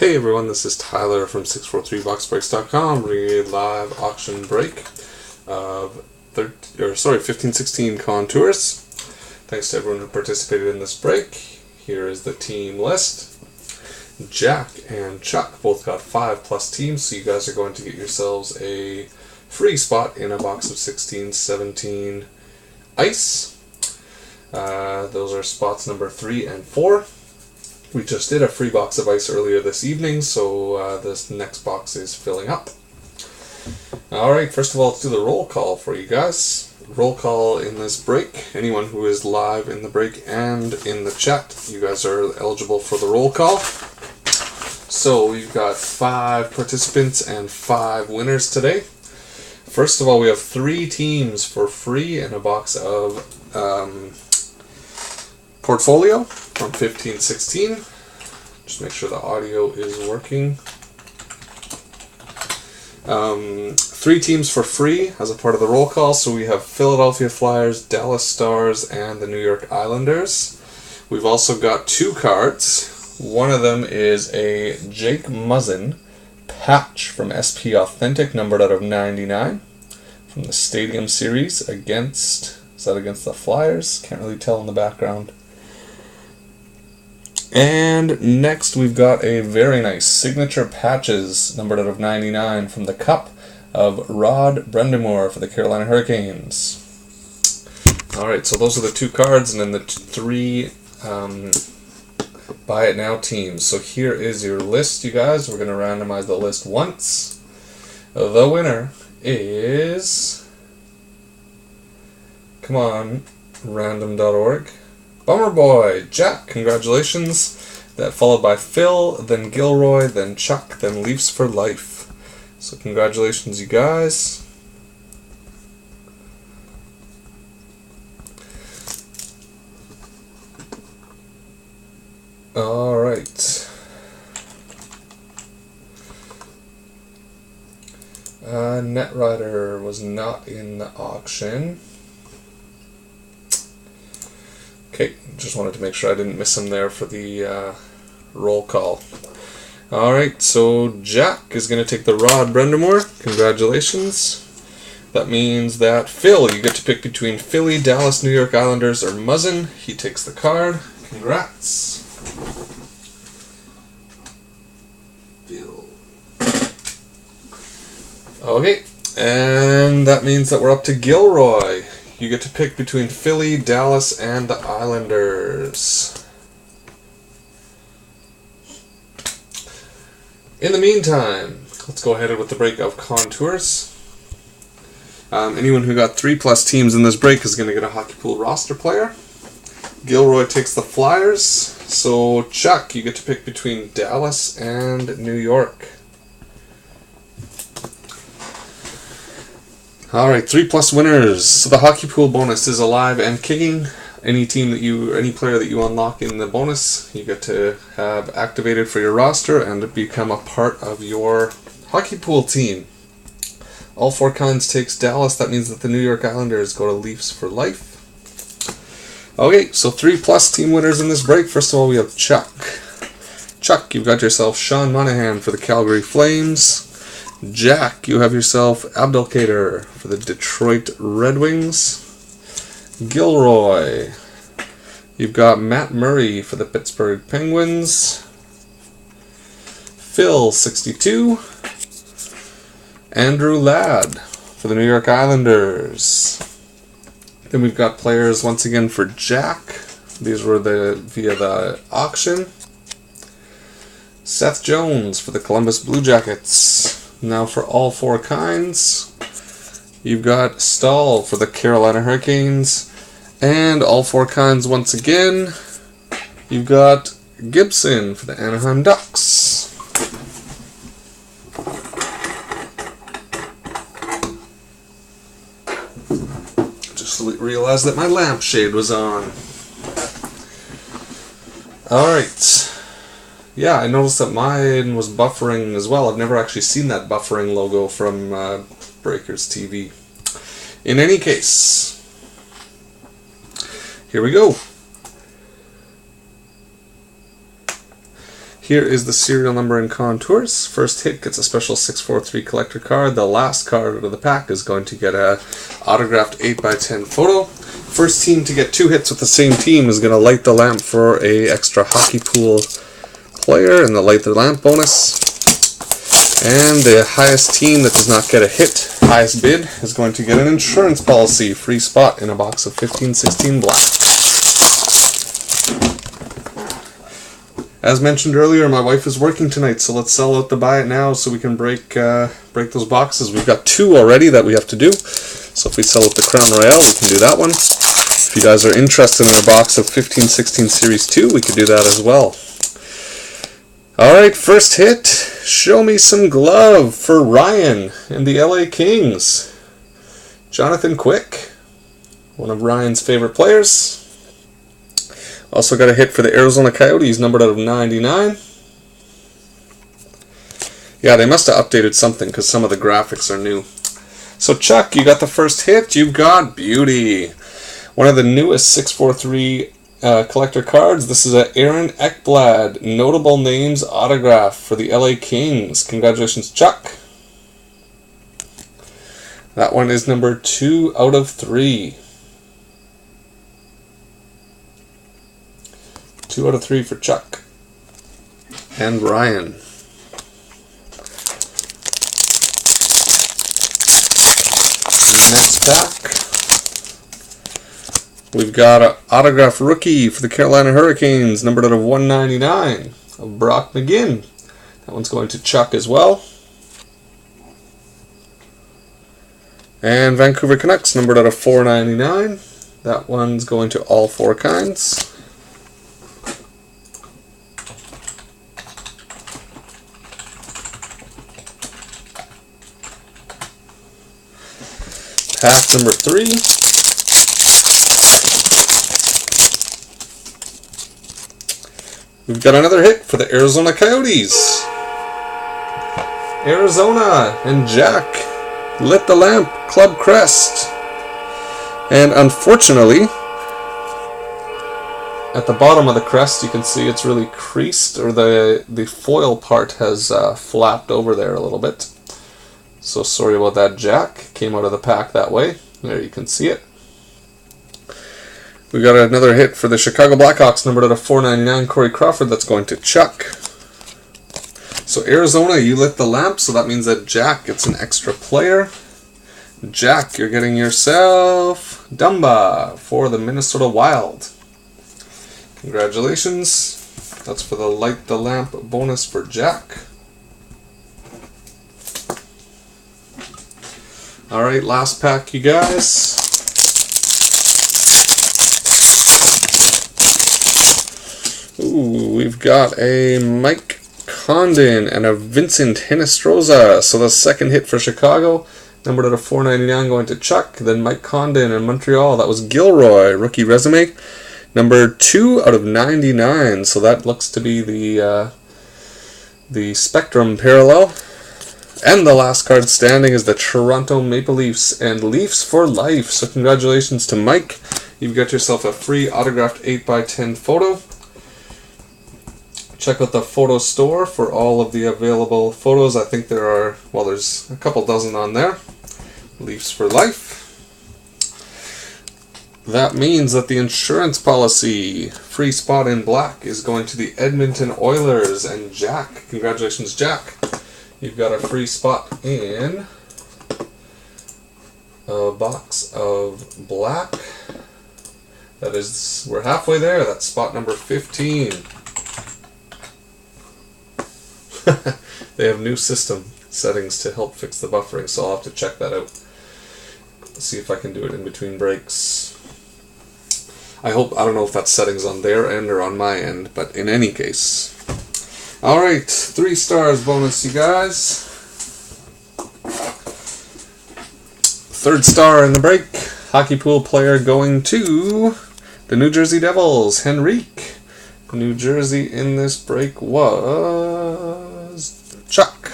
Hey everyone, this is Tyler from 643boxbreaks.com bringing a live auction break of 1516 Contours. Thanks to everyone who participated in this break. Here is the team list. Jack and Chuck both got 5+ teams, so you guys are going to get yourselves a free spot in a box of 1617 ice. Those are spots number 3 and 4. We just did a free box of ice earlier this evening, so this next box is filling up. Alright, first of all, let's do the roll call for you guys. Roll call in this break. Anyone who is live in the break and in the chat, you guys are eligible for the roll call. So we've got 5 participants and 5 winners today. First of all, we have 3 teams for free in a box of Portfolio from 1516. Just make sure the audio is working. 3 teams for free as a part of the roll call. So we have Philadelphia Flyers, Dallas Stars, and the New York Islanders. We've also got 2 cards. One of them is a Jake Muzzin patch from SP Authentic, numbered out of 99, from the Stadium Series against the Flyers? Can't really tell in the background. And next we've got a very nice signature patches, numbered out of 99, from the Cup of Rod Brind'Amour for the Carolina Hurricanes. Alright, so those are the 2 cards, and then the 3 Buy It Now teams. So here is your list, you guys. We're going to randomize the list once. The winner is... Come on, random.org. Bummer Boy, Jack, congratulations. That followed by Phil, then Gilroy, then Chuck, then Leafs for Life. So congratulations, you guys. Alright. Netrider was not in the auction. Okay, just wanted to make sure I didn't miss him there for the roll call. Alright, so Jack is going to take the Rod Brind'Amour. Congratulations. That means that Phil, you get to pick between Philly, Dallas, New York Islanders, or Muzzin. He takes the card. Congrats. Phil. Okay, and that means that we're up to Gilroy. You get to pick between Philly, Dallas, and the Islanders. In the meantime, let's go ahead with the break of Contours. Anyone who got 3+ teams in this break is going to get a Hockey Pool roster player. Gilroy takes the Flyers. So, Chuck, you get to pick between Dallas and New York. Alright, 3+ winners. So the Hockey Pool bonus is alive and kicking. Any player that you unlock in the bonus, you get to have activated for your roster and become a part of your Hockey Pool team. All 4 kinds takes Dallas. That means that the New York Islanders go to Leafs for Life. Okay, so 3+ team winners in this break. First of all, we have Chuck. Chuck, you've got yourself Sean Monahan for the Calgary Flames. Jack, you have yourself Abdelkader for the Detroit Red Wings. Gilroy, you've got Matt Murray for the Pittsburgh Penguins. Phil, 62. Andrew Ladd for the New York Islanders. Then we've got players once again for Jack. These were via the auction. Seth Jones for the Columbus Blue Jackets. Now for all 4 kinds, you've got Stahl for the Carolina Hurricanes, and all 4 kinds once again, you've got Gibson for the Anaheim Ducks. Just realized that my lampshade was on. Alright. Yeah, I noticed that mine was buffering as well. I've never actually seen that buffering logo from Breakers TV. In any case, here we go. Here is the serial number and contours. First hit gets a special 643 collector card. The last card out of the pack is going to get a autographed 8x10 photo. First team to get 2 hits with the same team is going to light the lamp for a extra hockey pool player and the light the lamp bonus. And the highest team that does not get a hit, highest bid, is going to get an insurance policy, free spot in a box of 1516 black. As mentioned earlier, my wife is working tonight, so let's sell out the buy it now so we can break those boxes. We've got 2 already that we have to do. So if we sell out the Crown Royale, we can do that one. If you guys are interested in a box of 1516 Series 2, we could do that as well. Alright, first hit. Show me some glove for Ryan and the LA Kings. Jonathan Quick, one of Ryan's favorite players. Also got a hit for the Arizona Coyotes, numbered out of 99. Yeah, they must have updated something because some of the graphics are new. So Chuck, you got the first hit. You've got Beauty. One of the newest 643 collector cards. This is a Aaron Ekblad notable names autograph for the LA Kings. Congratulations, Chuck. That one is number 2 out of 3. 2 out of 3 for Chuck and Ryan. Next pack, we've got an autograph rookie for the Carolina Hurricanes, numbered out of 199, of Brock McGinn. That one's going to Chuck as well. And Vancouver Canucks, numbered out of 499. That one's going to all 4 kinds. Pack number 3. We've got another hit for the Arizona Coyotes. Arizona and Jack lit the lamp, club crest. And unfortunately, at the bottom of the crest you can see it's really creased, or the foil part has flapped over there a little bit. So sorry about that, Jack. Came out of the pack that way. There you can see it. We got another hit for the Chicago Blackhawks, numbered out of 499, Corey Crawford. That's going to Chuck. So Arizona, you lit the lamp, so that means that Jack gets an extra player. Jack, you're getting yourself Dumba for the Minnesota Wild. Congratulations. That's for the light the lamp bonus for Jack. Alright, last pack, you guys. Ooh, we've got a Mike Condon and a Vincent Hinostroza. So the second hit for Chicago, numbered out of 499, going to Chuck. Then Mike Condon in Montreal. That was Gilroy, rookie resume. Number 2 out of 99. So that looks to be the Spectrum parallel. And the last card standing is the Toronto Maple Leafs and Leafs for life. So congratulations to Mike. You've got yourself a free autographed 8x10 photo. Check out the photo store for all of the available photos. I think there are, well, there's a couple dozen on there. Leafs for life. That means that the insurance policy, free spot in black, is going to the Edmonton Oilers and Jack. Congratulations, Jack. You've got a free spot in a box of black. That is, we're halfway there. That's spot number 15. They have new system settings to help fix the buffering, so I'll have to check that out. See if I can do it in between breaks. I don't know if that settings on their end or on my end, but in any case. Alright, 3 stars bonus, you guys. 3rd star in the break. Hockey pool player going to the New Jersey Devils, Henrique. New Jersey in this break was Chuck.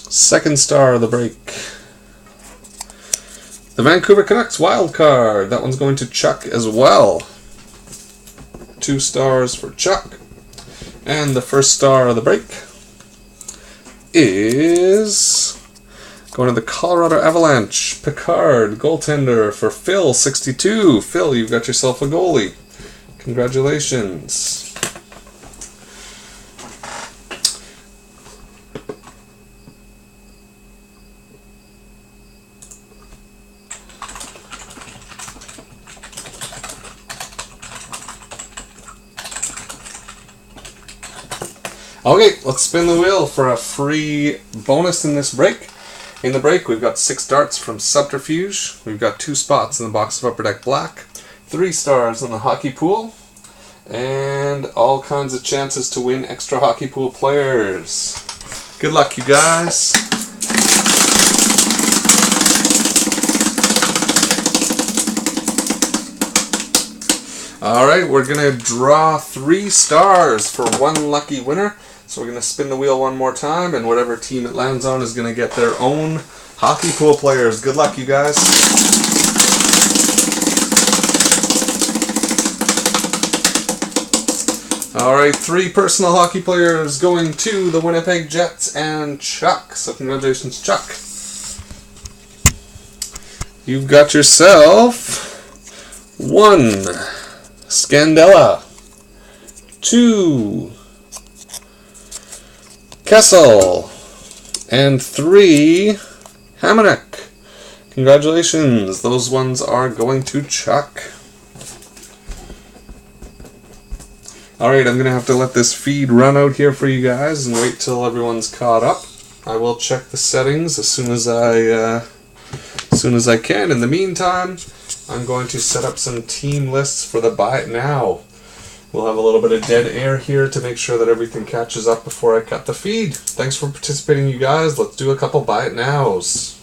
2nd star of the break. The Vancouver Canucks wild card. That one's going to Chuck as well. 2 stars for Chuck. And the first star of the break is going to the Colorado Avalanche, Picard, goaltender for Phil62. Phil, you've got yourself a goalie. Congratulations. Okay, let's spin the wheel for a free bonus in this break. In the break, we've got 6 darts from Subterfuge. We've got 2 spots in the box of Upper Deck Black, 3 stars in the Hockey Pool, and all kinds of chances to win extra Hockey Pool players. Good luck, you guys. Alright, we're going to draw 3 stars for 1 lucky winner. So we're going to spin the wheel one more time, and whatever team it lands on is going to get their own Hockey Pool players. Good luck, you guys. Alright, 3 personal hockey players going to the Winnipeg Jets and Chuck. So congratulations, Chuck. You've got yourself 1 Scandella, 2 Kessel, and 3 Hamannik. Congratulations, those ones are going to Chuck. Alright, I'm going to have to let this feed run out here for you guys and wait till everyone's caught up. I will check the settings as soon as I can. In the meantime, I'm going to set up some team lists for the Buy It Now. We'll have a little bit of dead air here to make sure that everything catches up before I cut the feed. Thanks for participating, you guys. Let's do a couple Buy It Nows.